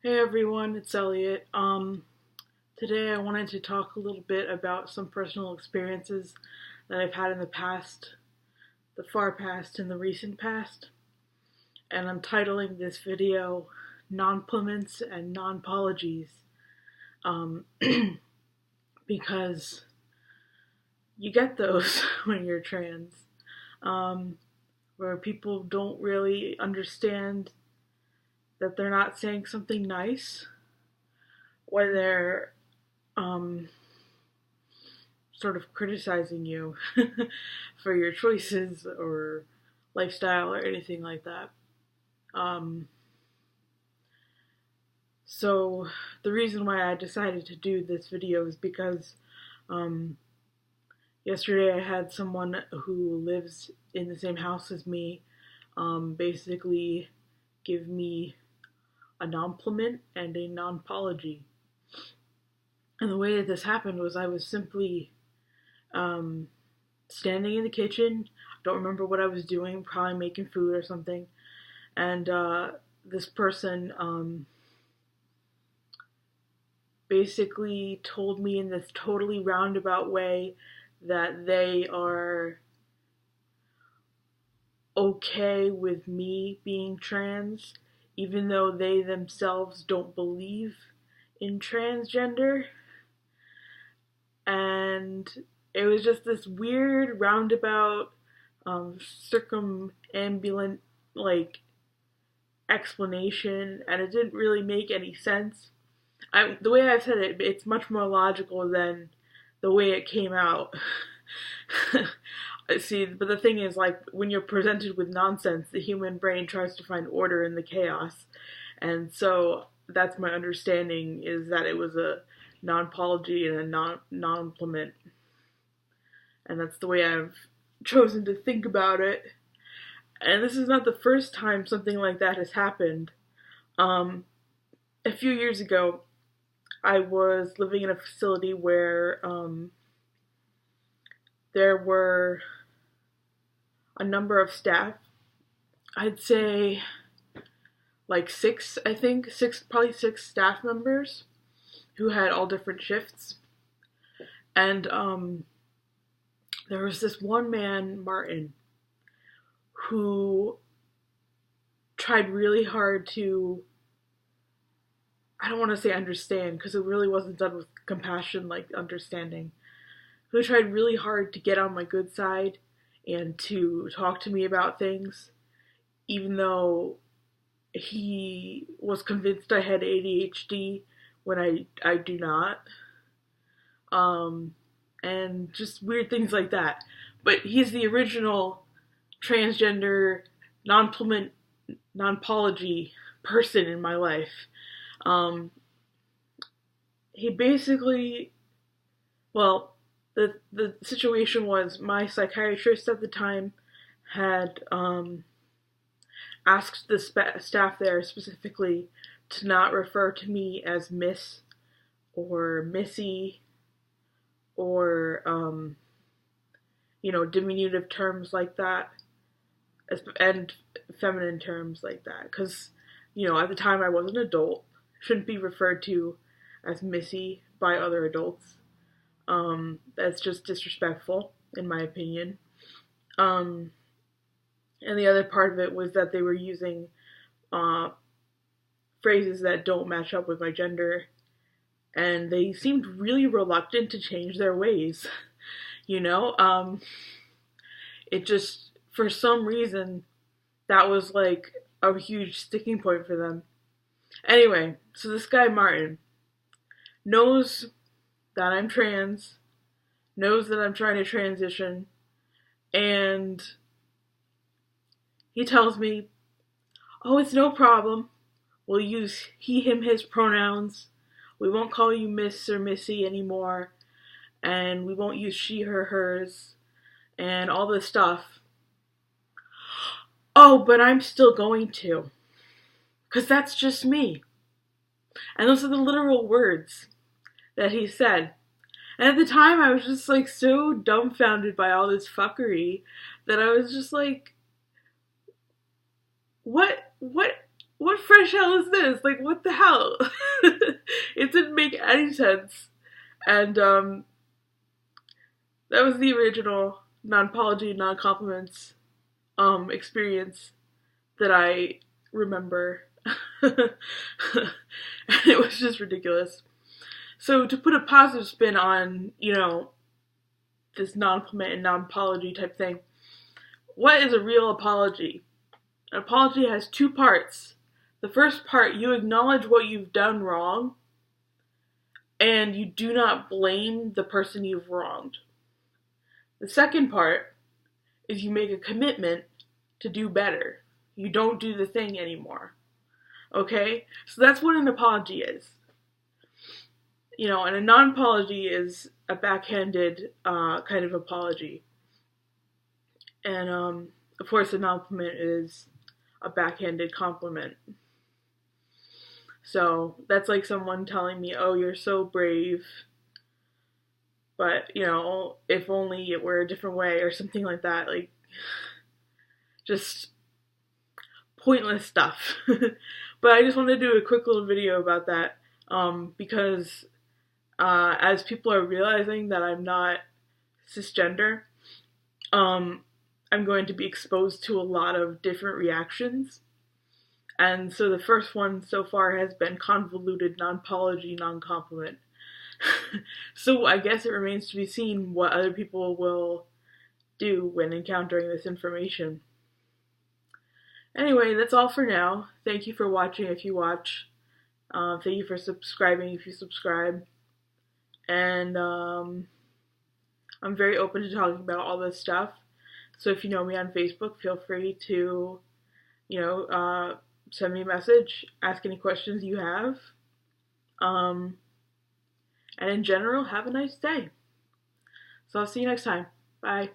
Hey everyone, it's Elliot. Today I wanted to talk a little bit about some personal experiences that I've had in the past, the far past and the recent past. And I'm titling this video Nonpliments and Nonpologies. Um, because you get those when you're trans, where people don't really understand that they're not saying something nice, when they're sort of criticizing you for your choices or lifestyle or anything like that. So the reason why I decided to do this video is because yesterday I had someone who lives in the same house as me basically give me a non-pliment and a non-pology. And the way that this happened was I was simply standing in the kitchen. I don't remember what I was doing, probably making food or something. And this person basically told me in this totally roundabout way that they are okay with me being trans, even though they themselves don't believe in transgender. And it was just this weird roundabout, circumambulate explanation, and it didn't really make any sense. The way I've said it, it's much more logical than the way it came out. See, but the thing is, when you're presented with nonsense, the human brain tries to find order in the chaos. And so that's my understanding, is that it was a non-pology and a non-implement. And that's the way I've chosen to think about it. And this is not the first time something like that has happened. A few years ago, I was living in a facility where there were a number of staff. I'd say six, probably six staff members who had all different shifts. And there was this one man, Martin, who tried really hard to, I don't want to say understand, because it really wasn't done with compassion like understanding, who tried really hard to get on my good side and to talk to me about things, even though he was convinced I had ADHD when I do not. And just weird things like that. But he's the original transgender, non-pliment, non-pology person in my life. He basically, well, the situation was my psychiatrist at the time had asked the staff there specifically to not refer to me as Miss or Missy or diminutive terms like that, and feminine terms like that, because at the time I was an adult, shouldn't be referred to as Missy by other adults. That's just disrespectful, in my opinion. And the other part of it was that they were using phrases that don't match up with my gender, and they seemed really reluctant to change their ways. It just, for some reason, that was a huge sticking point for them. Anyway, so this guy Martin knows that I'm trans, knows that I'm trying to transition, and he tells me, oh, it's no problem. We'll use he, him, his pronouns. We won't call you Miss or Missy anymore. And we won't use she, her, hers, and all this stuff. Oh, but I'm still going to. Because that's just me. And those are the literal words that he said. And at the time, I was just so dumbfounded by all this fuckery that I was just what what fresh hell is this? Like, what the hell? It didn't make any sense. And that was the original non-apology, non-compliments experience that I remember. And it was just ridiculous. So to put a positive spin on, this non-compliment and non-apology type thing, what is a real apology? An apology has two parts. The first part, you acknowledge what you've done wrong, and you do not blame the person you've wronged. The second part is you make a commitment to do better. You don't do the thing anymore. Okay? So that's what an apology is. And a non-apology is a backhanded kind of apology. And, of course, a non-compliment is a backhanded compliment. So that's like someone telling me, oh, you're so brave, but, if only it were a different way, or something like that. Like, just pointless stuff. But I just wanted to do a quick little video about that, because as people are realizing that I'm not cisgender, I'm going to be exposed to a lot of different reactions. And so the first one so far has been convoluted, non-apology, non-compliment. So I guess it remains to be seen what other people will do when encountering this information. Anyway, that's all for now. Thank you for watching if you watch. Thank you for subscribing if you subscribe. And I'm very open to talking about all this stuff. So if you know me on Facebook, feel free to, send me a message, ask any questions you have. And in general, have a nice day. So I'll see you next time. Bye.